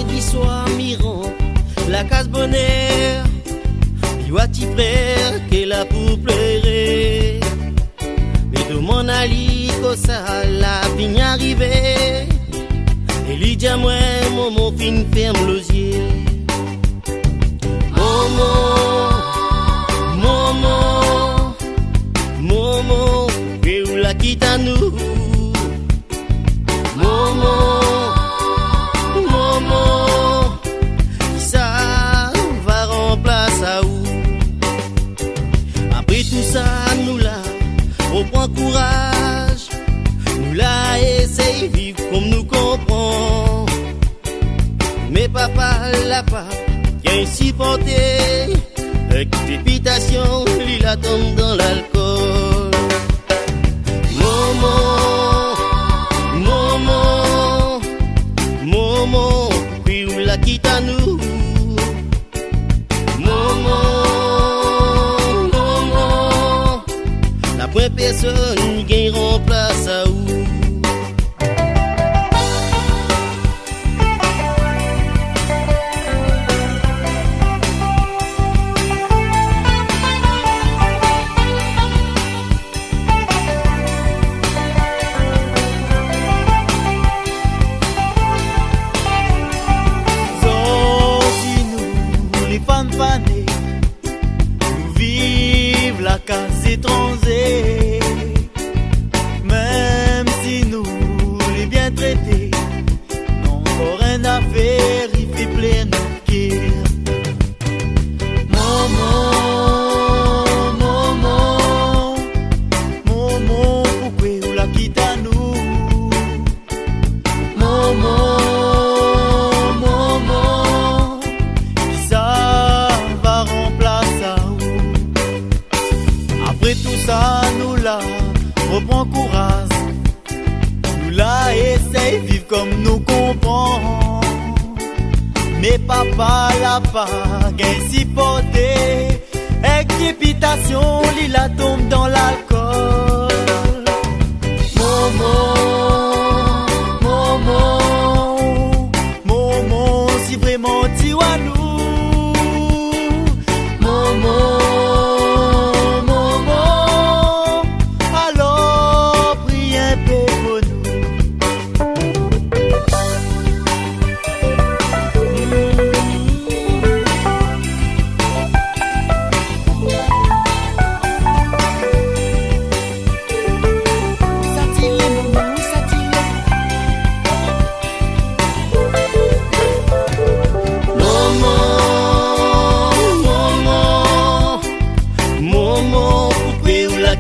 vendredi soir, miron, la casse bonheur. Yoati frère qu'elle a pour pleurer. Mais de mon ali, ça la vigne arrivée. Et lui dit à moi, maman, fin ferme l'osier. Maman, maman, maman, où la quitte à nous. Maman, maman, ça va remplacer à où? Après tout ça, nous là, on prend courage. Nous là, essaye de vivre comme nous comprenons. Mais papa l'a pas, qui a ainsi porté. Avec dépitation, lui la tombe dans l'alcool. Maman, maman, maman, puis où la quitte à nous. Maman, maman, la première personne qui remplace à où. Nous vivons la case étranger. Même si nous les bien traités, non encore un affaire, il fait plein de cœur. Maman, maman, maman, pourquoi vous la quitte à nous? Maman, maman, ça va remplacer à où? Après tout ça, nous là, reprend courage. Nous là, essaye de vivre comme nous comprenons. Mais papa l'a pas, gain si porté. Excitation, il la tombe dans l'alcool. Maman, maman, maman, si vraiment tu as nous. Maman, maman, alors prie un peu pour nous.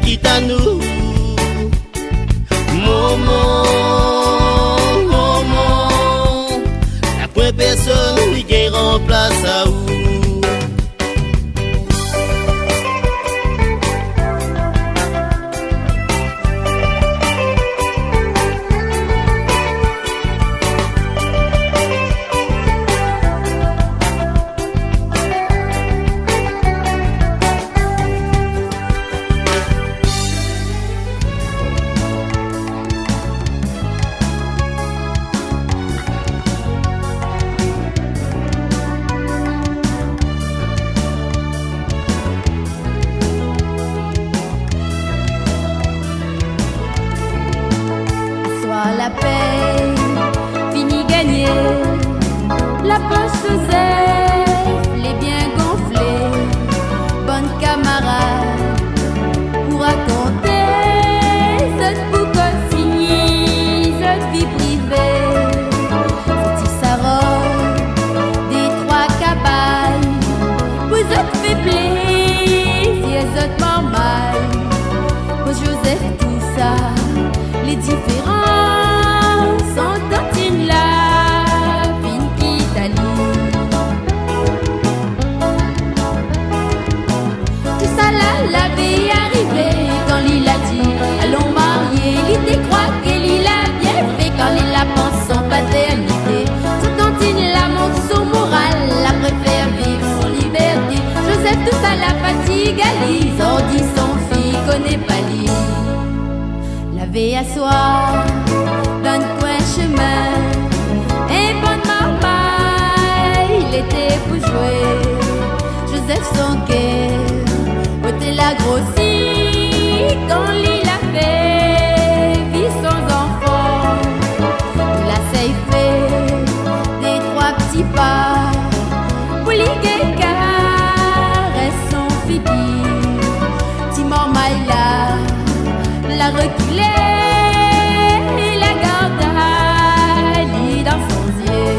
Quitte à nous. Maman, maman, la première personne qui remplace à où? La paix, fini gagné, la poche Joseph, les bien gonflés, bonne camarade, pour raconter, cette boucle finie, cette vie privée, petit sarol, des trois cabanes, vous êtes fait plaisir, vous êtes marmaille, pour Joseph tout ça, les différents. La vie arrivée quand il a dit allons marier, il décroît qu'elle il a bien fait quand il a pensé son paternité. Tout cantine la montre son moral, la préfère vivre son liberté. Joseph tout ça la fatigue à lise, ordi son fille connaît pas lire. La veille à soir, dans le coin chemin, et bonne maman. quand il a fait vivre son enfant, il a fait des trois petits pas pour lui caresse son figure. Timon Maïla la reculé, la garda lit dans son yeux.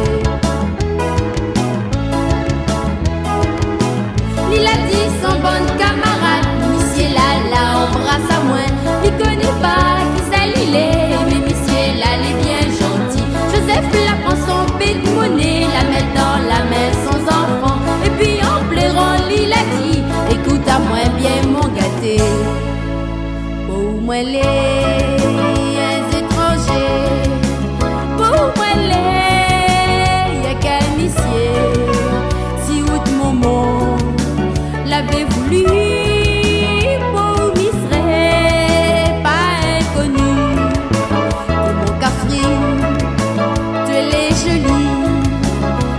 Il a dit son bon camarade, monsieur la embrasse à moi. Il connaît pas qui ça il est, mais monsieur là il est bien gentil. Joseph la prend son peu de monnaie, la met dans la main son enfant, et puis en pleurant il a dit, écoute à moi bien mon gâté, pour moi les étrangers, pour moi les y'a qu'un monsieur, si out mon monde l'avait voulu, pour m'y serait pas inconnu. De mon Catherine, tu es jolie,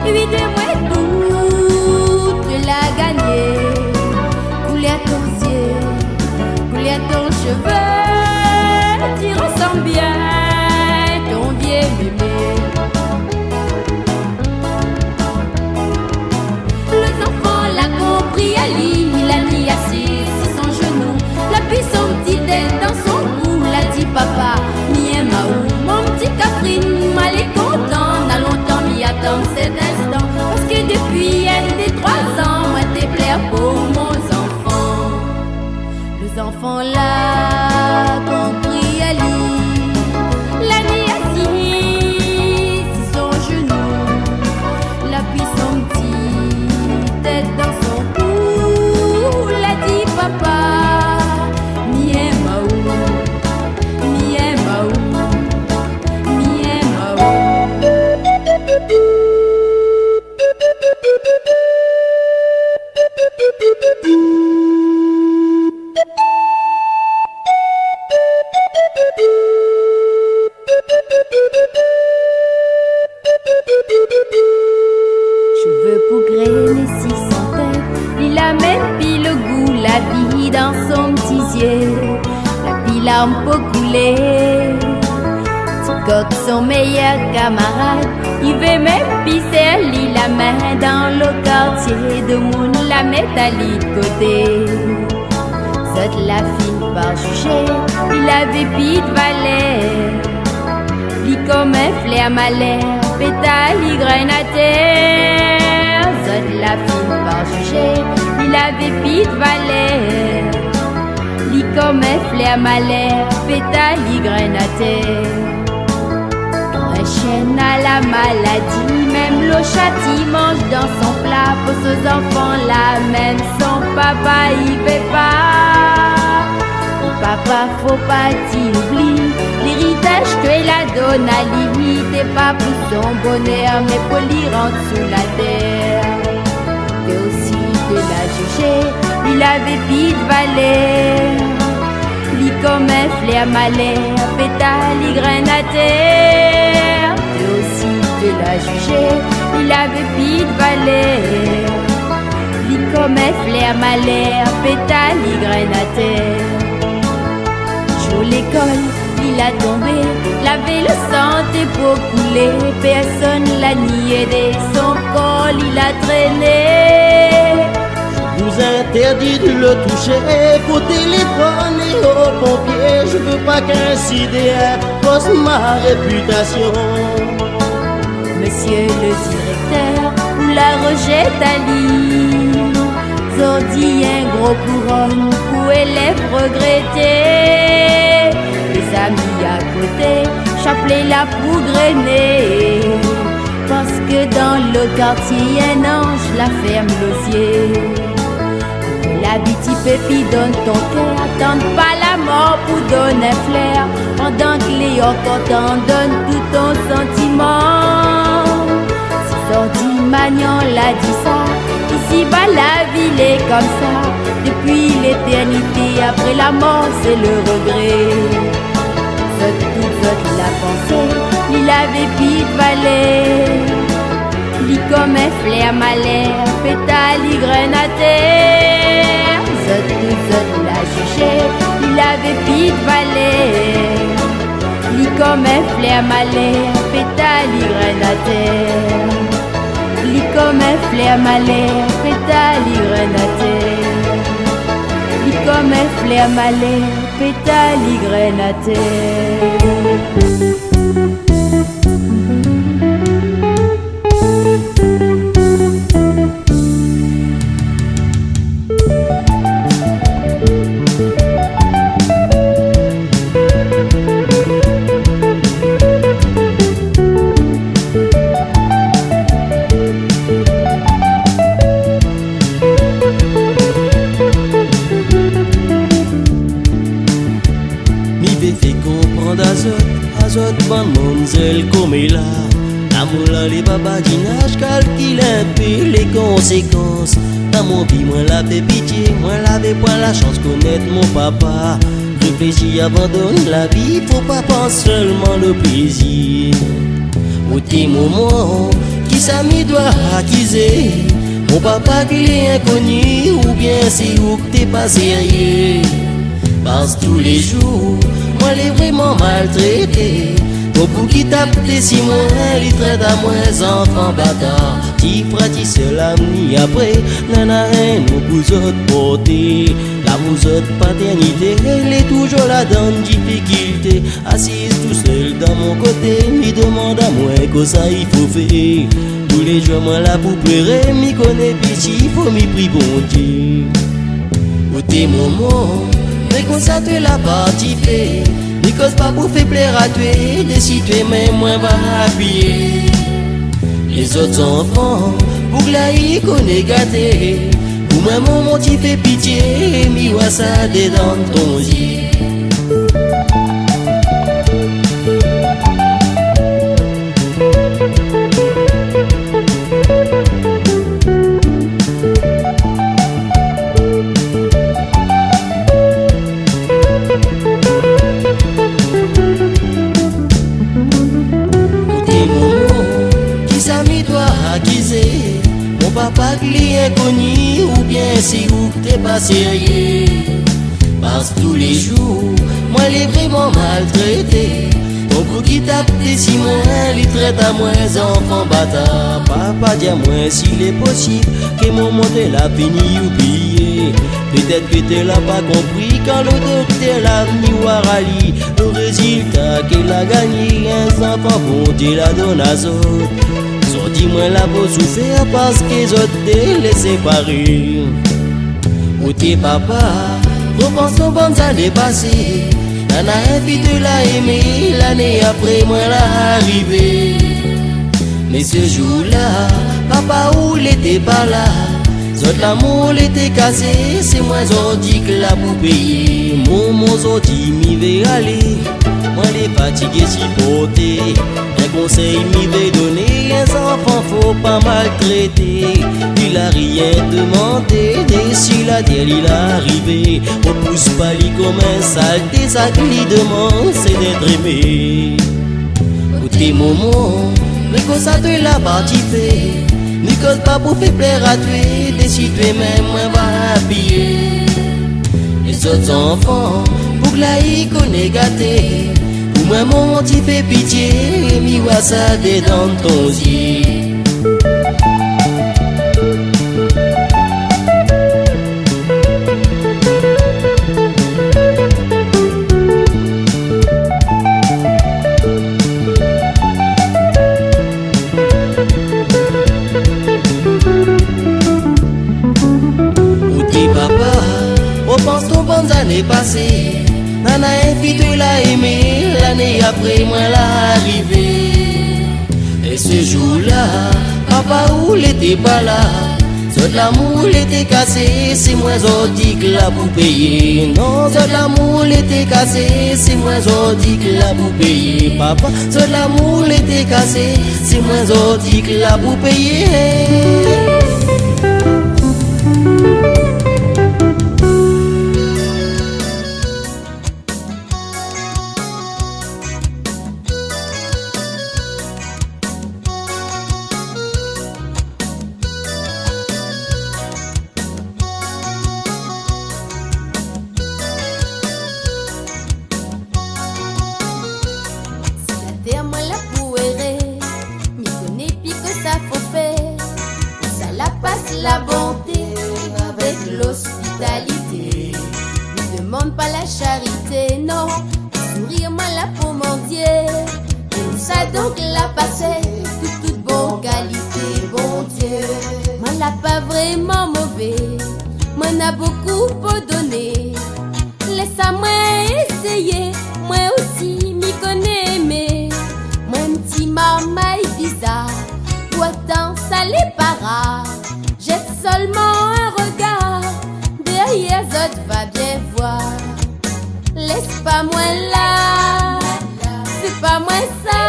oui de moi tout, tu l'as gagné. Couler à ton yeux, couler à ton cheveu, tu ressembles bien ton vieux mémé. Les enfants l'a compris à lui, il a mis assis sur son genou, la puis son petit dent dans son cou, l'a dit papa, mi maou, mon petit Catherine, mal est content, n'a longtemps m'y attendre cet instant, parce que depuis un des 3 ans, moi t'es plaire pour mon enfant. Les enfants l'a compris à lui, l'a mis assis sur son genou, la puis son petit tête dans son cou, l'a dit papa, mien maou, mien maou, mien maou. Cheveux pougrés, si sans tête, il a même pis le goût, la vie dans son petit yeux, la pile larme pour couler. Coq son meilleur camarade, il veut même pisser lui la main dans le quartier de moun, la met à lui de côté. Cette la fine par juger, il avait pis de valet, lui comme un flair malais, pétale y graine à terre. Cette la fine par juger, il avait pis de valet, lui comme un flair malais, pétale y graine à terre. Chaîne à la maladie, même le châti mange dans son plat pour ses enfants là, même son papa il veut pas. Papa faut pas t'y oublier, l'héritage que il a donné à lui, t'es pas pour son bonheur, mais pour l'y rendre sous la terre. T'es aussi de la juger, il avait pis de valet, lui comme un flair malais, pétale y graine à terre. De la juger, il avait pis de valet, lui comme un flair malais, pétale y graine à terre. Jour l'école, il a tombé, lavé le sang et pour couler, personne l'a ni aidé, son col il a traîné. Je vous interdis de le toucher, qu'au téléphone et au pompier, je veux pas qu'un CDR cause ma réputation. Monsieur le directeur, ou la rejette à lui, sorti un gros couronne pour élèves regrettés. Les amis à côté, chapelet la pour grainer, parce que dans le quartier, un ange la ferme l'osier. La biti pépi donne ton cœur, attends pas la mort pour donner un flair, pendant que les encore t'en donnent tout ton sentiment. Si sorti Magnan l'a dit ça, ici bas la ville est comme ça, depuis l'éternité, après la mort c'est le regret. Toute la pensée, il avait pis de valet, lui comme un flair malais, pétale y graine à terre. Toute la jugé, il avait comme un flair malais, pétale graine à terre. Li comme un flair malais, pétale graine à terre. Li comme un flair malais, pétale graine à terre. Azot ban monzel comme là. L'amour là les babadinage calcule un peu les conséquences. Dans mon vie moi la fait pitié, moi l'avais pas la chance connaître mon papa. Réfléchis avant de la vie, faut pas penser seulement le plaisir. Au tes moments qui ça m'y doit acquiser. Mon papa qui est inconnu ou bien c'est où que t'es pas sérieux. Parce tous les jours moi l'ai vraiment maltraité. Beaucoup qui tape des 6 mois, ils traitent à moi enfants bâtards. Ti frati seul ami après, nana rien nous vous autres porter. La vous autres paternité, elle est toujours là dans une difficulté. Assise tout seul dans mon côté, m'y demande à moi que ça il faut faire. Tous les jours moi là pour pleurer, m'y connaît pitié, faut m'y prier bon Dieu. Au tes moments, mais qu'on ça te la partie fait. Ni cause pas pour faire plaire à toi, décide mais moi va appuyer. Les autres enfants, pour que la y connaît gâté. Pour moi mon petit fait pitié, mi wa ça dedans ton yeux. Mon papa qui est inconnu ou bien c'est où que t'es pas sérieux. Parce que tous les jours, moi l'ai vraiment maltraité. Beaucoup qui tape des 6 mois, ils traitent à moi enfants bâtards. Papa dis à moi s'il est possible que mon monde l'a fini oublié. Peut-être que tu l'as pas compris quand le docteur l'a venu voir Ali. Le résultat qu'il a gagné, un enfant bon Dieu la donne à autres. Dis-moi la beau souffrir parce que les autres les séparés. Où tes papa, repense aux bonnes années passées. Nana invité l'a aimé, l'année après moi l'a arrivé. Mais ce jour-là, papa où l'était pas là. Zot l'amour l'était cassé, c'est moi zodi que la pour payer. Mon zodi m'y vais aller, moi les fatigués si portés. Un conseil m'y vais donner, les enfants faut pas maltraiter. Il a rien demandé, déçu la terre il a arrivé. On pousse pas lui comme un saleté, ça qu'il demande c'est d'être aimé. Pour tes moments, mais quand ça te l'a partie fait. Ni cause pas pour faire plaire à toi, décide même moi va habiller. Les autres enfants, pour que la y connaît gâté. Pour moi mon petit fait pitié, mi wa ça dedans ton yeux. Pense aux bonnes années passées. Nana invité l'a aimé, l'année après moi l'a arrivé. Et ce jour-là, papa où l'était pas là. Zot l'amour l'était cassé, c'est moi zodi que la pour payer. Non, zot l'amour l'était cassé, c'est moi zodi que la pour payer. Papa, zot l'amour l'était cassé, c'est moi zodi que la pour payer. charité, non. Sourire, moi la pour mon Dieu. Et ça donc la passé, toute bonne qualité, bon Dieu. Moi la pas vraiment mauvais, moi n'a beaucoup pour donner. Laisse-moi essayer, moi aussi m'y connais, mais moi petit maman bizarre, pourtant ça les para. Jette seulement un regard, derrière autres va bien voir. Laisse pas moi là, c'est pas moi ça.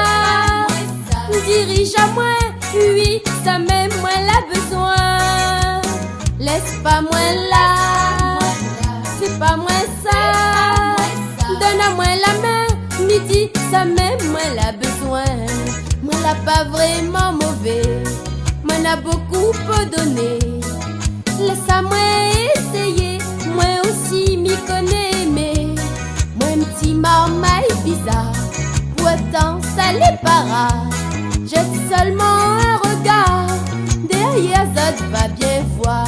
Dirige à moi, oui, ça même moi la besoin. Laisse pas moi là, c'est pas moi ça. Donne à moi la main, midi, ça même moi la besoin. Moi la pas vraiment mauvais, moi n'a beaucoup pour donner. Laisse-moi essayer, moi aussi m'y connais, mais moi un petit marmaille bizarre, pourtant ça les para. Jette seulement un regard, derrière autres va bien voir.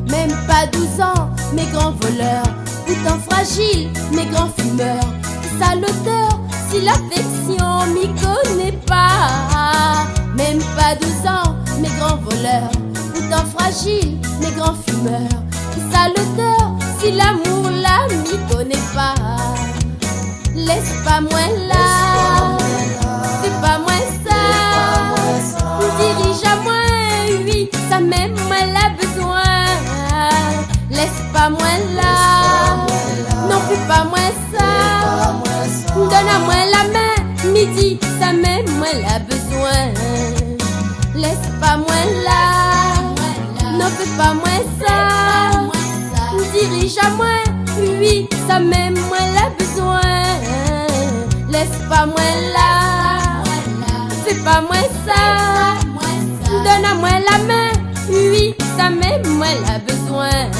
Même pas 12 ans, mes grands voleurs, pourtant fragiles, mes grands fumeurs. Ça l'auteur, si l'affection m'y connaît pas. Même pas 12 ans, mes grands voleurs, pourtant fragiles, mes grands fumeurs. Ça l'auteur, si l'amour là m'y connaît pas. Laisse pas moi là, c'est pas moi ça. Dirige à moi, oui, ça même moi la besoin. Laisse pas moi là, non plus pas moi ça. Donne à moi la main, midi, ça même moi la besoin. Laisse pas moi là, non plus pas moi ça. Dirige à moi, oui, ça même moi la besoin. Laisse pas moi là, c'est pas moi ça. Donne à moi la main, oui, ça même moi la besoin.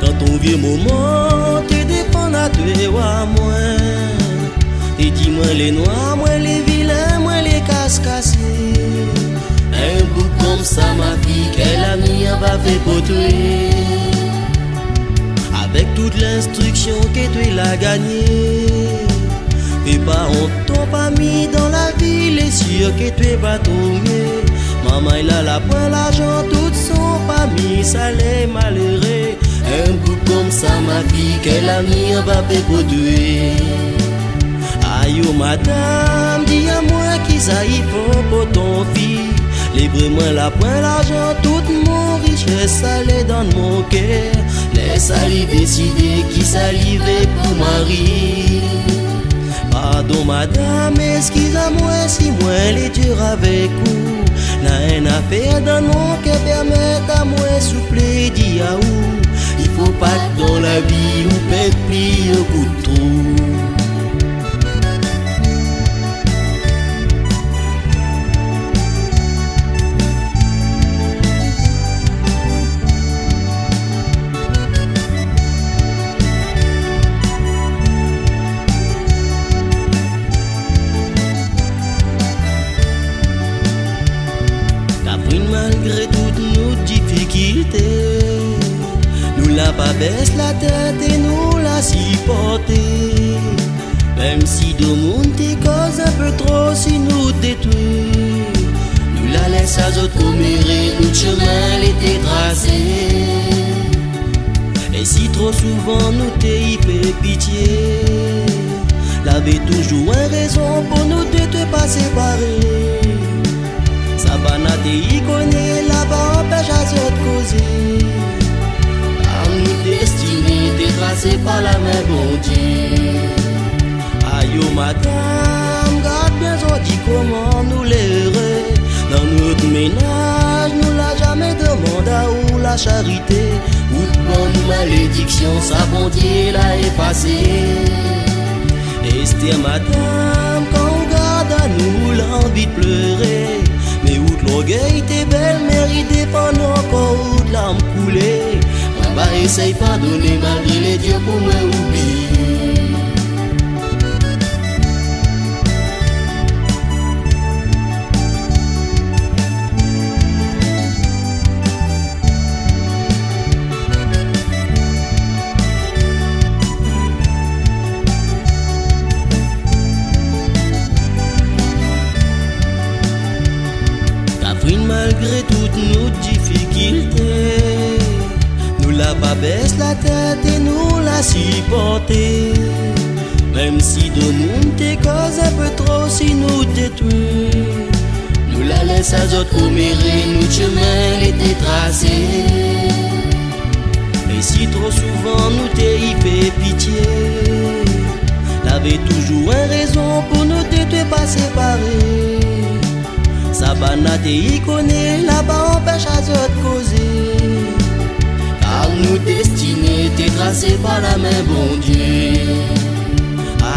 Quand ton vieux moment te dépend à toi ou à moi. Et dis-moi les noirs, moi les vilains, moi les casse-cassés. Un bout comme ça ma fille, quelle amie va faire pour toi. Avec toute l'instruction que tu l'as gagnée. Tes parents t'ont pas mis dans la ville et sûr que tu vas tomber. Maman il a la pointe l'argent, toutes sont pas mis, ça les malheureux. Un bout comme ça ma fille, quelle amie va faire pour toi. Aïe oh madame, dis à moi qui ça y faut pour ton fille. Libre-moi la pointe l'argent, toute mon richesse, ça les dans mon cœur. Laisse aller décider qui s'alliver pour Marie. Pardon madame, excuse-moi si moi les dur avec vous. N'a une affaire dans mon cœur, permettre à moi souffler, dis à où. Il faut pas que dans la vie ou pète pli au bout de trou. Malgré toutes nos difficultés, nous la pas baisse la tête et nous la supporter. Même si de monde te cause un peu trop si nous détruit, nous la laisse à autres commérés, notre chemin l'était tracé. Et trop souvent nous t'ai fait pitié, l'avait toujours une raison pour nous de te pas séparer. Sabana te y connaît, là-bas empêche à se causer. Car nous destinés t'es tracés par la main bon Dieu. Aïe oh madame, garde bien on dit comment nous l'errer. Dans notre ménage, nous l'a jamais demandé à où la charité. Ou de bonne malédiction, sa bon Dieu l'a effacé. Esther madame, quand on garde à nous l'envie de pleurer. Mais où de l'orgueil t'es belle, mérite pendant encore où de l'âme coulée. Moi essaye pardonner malgré les dieux pour me oublier. Malgré toutes nos difficultés, nous la pas baisse la tête et nous la supporter. Même si de nous t'es cause un peu trop, si nous détruit, nous la laisse à d'autres commérer, nous chemin était tracé. Et si trop souvent nous t'ai fait pitié, l'avait toujours une raison pour nous de pas séparer. Sabana te y connaît, là-bas empêche à se causer. Car nous destinés t'es tracés par la main bon Dieu.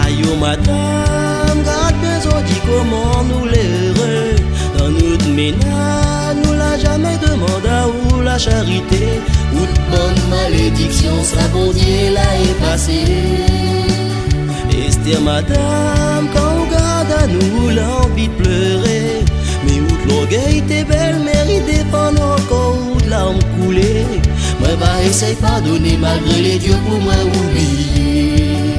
Aïe oh madame, garde bien on dit comment nous l'errer. Dans notre ménage, nous l'a jamais demandé à où la charité. Ou de bonne malédiction, sa bon Dieu l'a effacé. Esther madame, quand on garde à nous l'envie de pleurer. Mais où de l'orgueil t'es belle, mérite pendant encore où de larmes coulées. Moi bah essaye pardonner malgré les dieux pour moi oublier.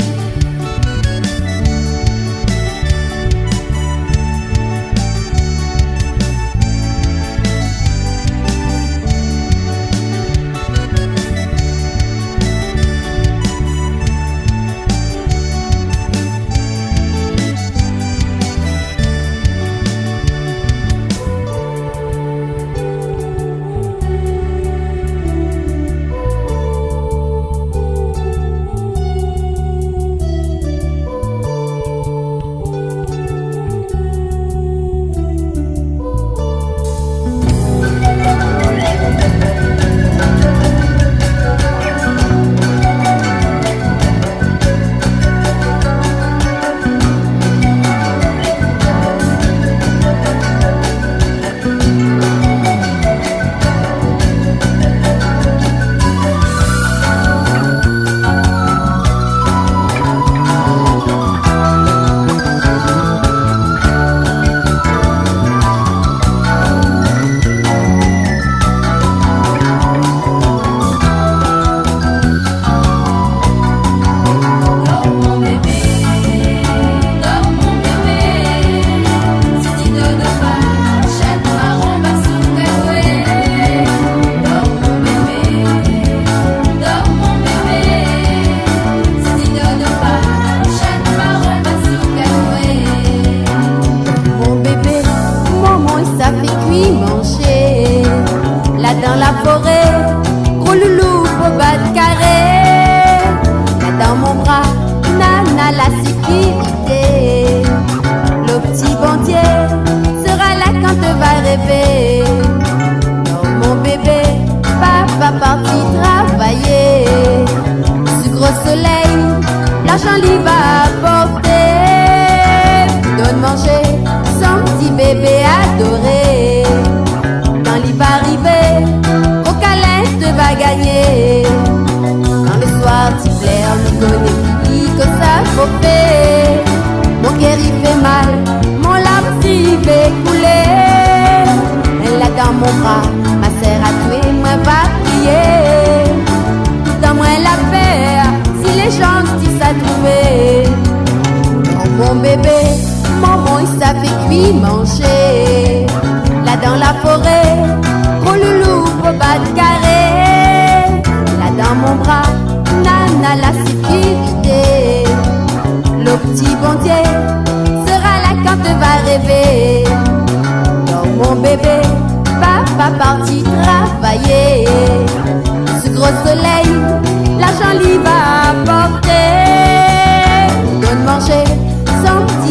Là dans mon bras,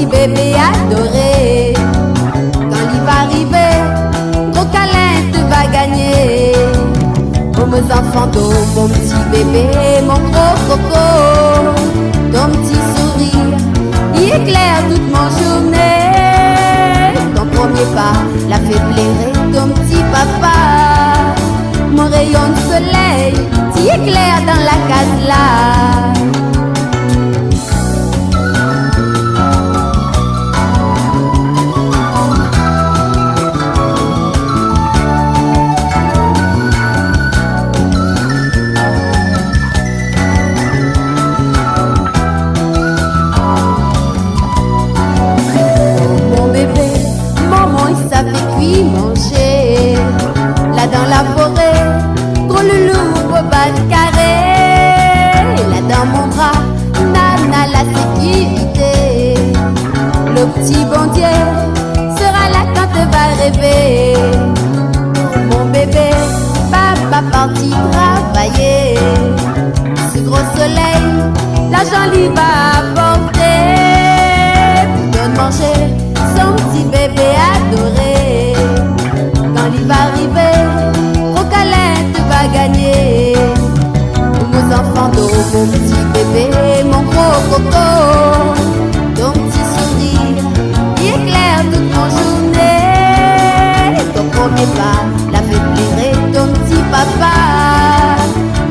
bébé adoré. Quand il va arriver, gros câlin tu vas gagner. Oh mes enfants d'eau, mon petit bébé, mon gros coco. Ton petit sourire, il éclaire toute mon journée. Ton premier pas l'a fait plairer ton petit papa. Mon rayon de soleil, tu éclaire dans la case là. Dans la forêt, gros loulou au bas de carré. Là dans mon bras, nana la sécurité. Le petit bon Dieu sera là quand tu vas rêver. Mon bébé, papa parti travailler. Ce gros soleil, l'argent lui va apporter. Pour de manger son petit bébé adoré. Quand il va arriver, gros câlin tu vas gagner. Mon enfant d'eau, mon petit bébé, mon gros coco. Ton petit sourire, il éclaire toute mon journée. Ton premier pas l'a fait plairer ton petit papa.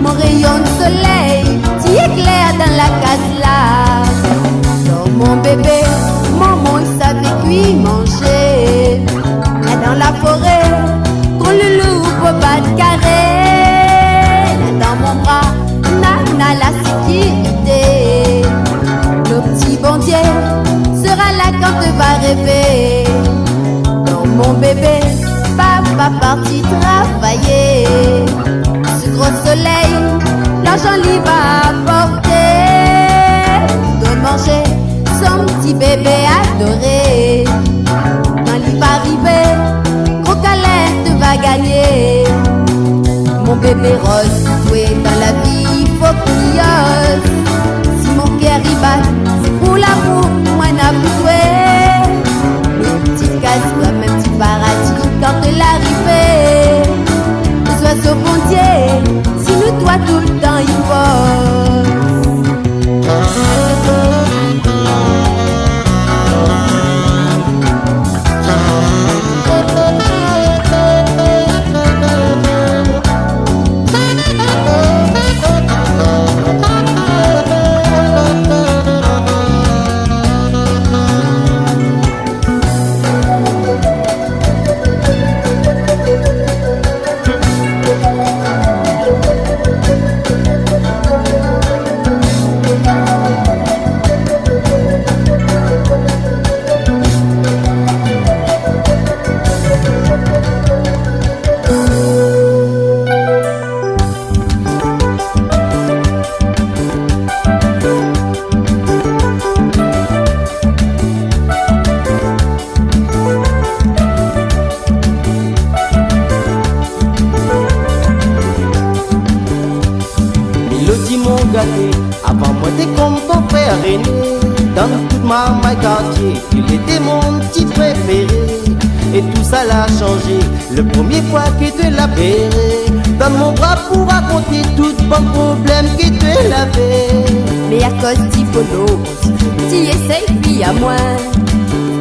Mon rayon de soleil, tu éclaires dans la case là. Oh, mon bébé, maman il savait cuire manger. Là dans la forêt, gros loulou au bas de carré. Là dans mon bras, nana la sécurité. Le petit bon Dieu sera là quand tu vas rêver. Dans mon bébé, papa parti travailler. Ce gros soleil, l'argent lui va apporter. De manger son petit bébé adoré. Quand il va arriver, gros câlin tu vas gagner. Mon bébé rose, tu es dans la vie, il faut qu'il y ose. Si mon cœur y bat, c'est pour l'amour, moi n'a plus joué. Le petit casse comme un petit paradis quand tu l'arrivée. Les oiseaux pontiers, si nous toi tout le temps il pose. Avant moi t'es comme ton frère aîné. Dans toute ma maille quartier, il était mon petit préféré. Et tout ça l'a changé le premier fois qu'il te l'a verré. Dans mon bras pour raconter tout bon problème qu'il te l'avait. Mais à cause du polo, tu essayes puis à moi.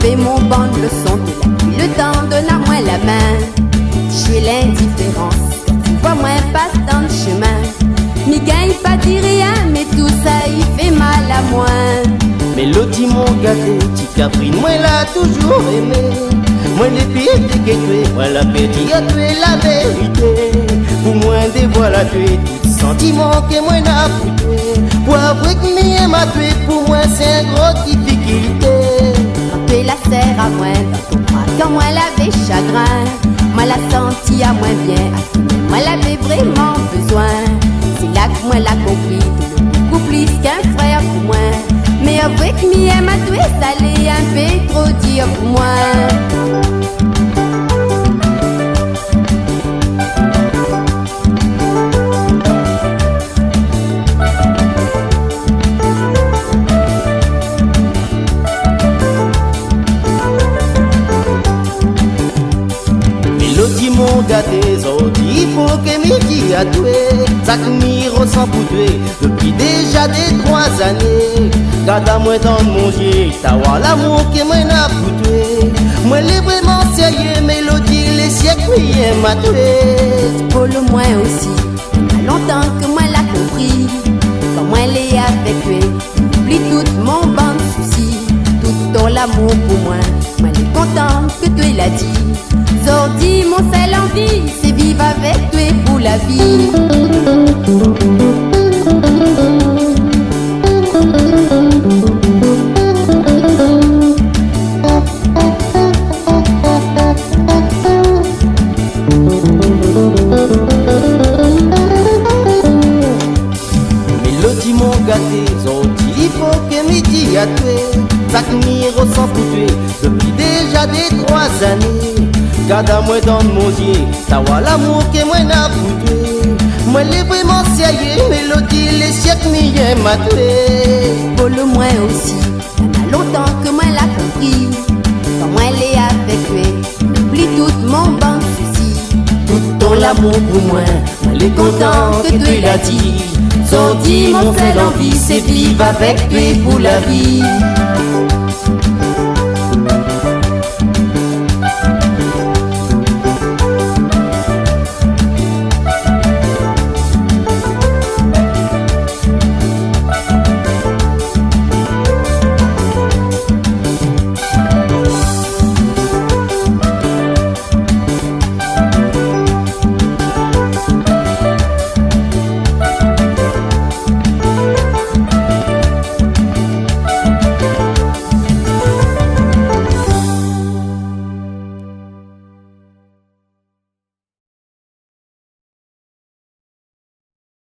Fais mon banc de leçon, tu n'as plus le temps, donne à moi la main. Je suis l'indifférence, tu vois moi passe dans le chemin. M'y gagne pas dit rien, mais tout ça il fait mal à moi. Mélodie mon gâté, petit Caprine, moi l'a toujours aimé. Moi les filles que tu es, moi la petite à tu es la vérité. Pour moi des voilà tu es tout sentiment que moi n'a foutu. Pour avouer que m'y m'a tué, pour moi c'est une grosse difficulté. Quand tu la serre à moi dans ton bras, quand moi l'avais chagrin, moi la senti à moins bien, moi l'avais vraiment besoin. C'est là que moi l'a compris, beaucoup plus qu'un frère pour moi. Mais avouez que m'y m'a tué, ça l'est un peu trop dur pour moi. dit à toi, ça que m'y ressent pour toi, depuis déjà des 3 années. Garde à moi dans mon Dieu, t'as l'amour que moi n'a pour toi. Moi les vraiment sérieux, mélodie, les siècles, rien m'a tué. Pour le moins aussi, il y a longtemps que moi l'a compris. Quand moi l'ai avec toi, oublie tout mon bon souci. Tout ton l'amour pour moi, moi l'ai content que toi l'a dit. Zordi, mon seul envie, c'est vivre avec toi pour la vie. Mélodie mon gâté, Zordi, il faut que midi à toi. Ça que m'y ressent pour toi, depuis déjà des 3 années. Garde à moi dans mon Dieu, t'as l'amour que moi n'a pour toi. Moi les vraiment sérieux, mélodie, les siècles n'y m'a tué. Pour le moins aussi, il y a longtemps que moi l'a compris. Quand moi l'ai avec toi, oublie tout mon bon souci. Tout ton l'amour pour moi, moi l'ai content que tu l'as dit. Zordi, mon seul envie, c'est vivre avec toi pour la vie.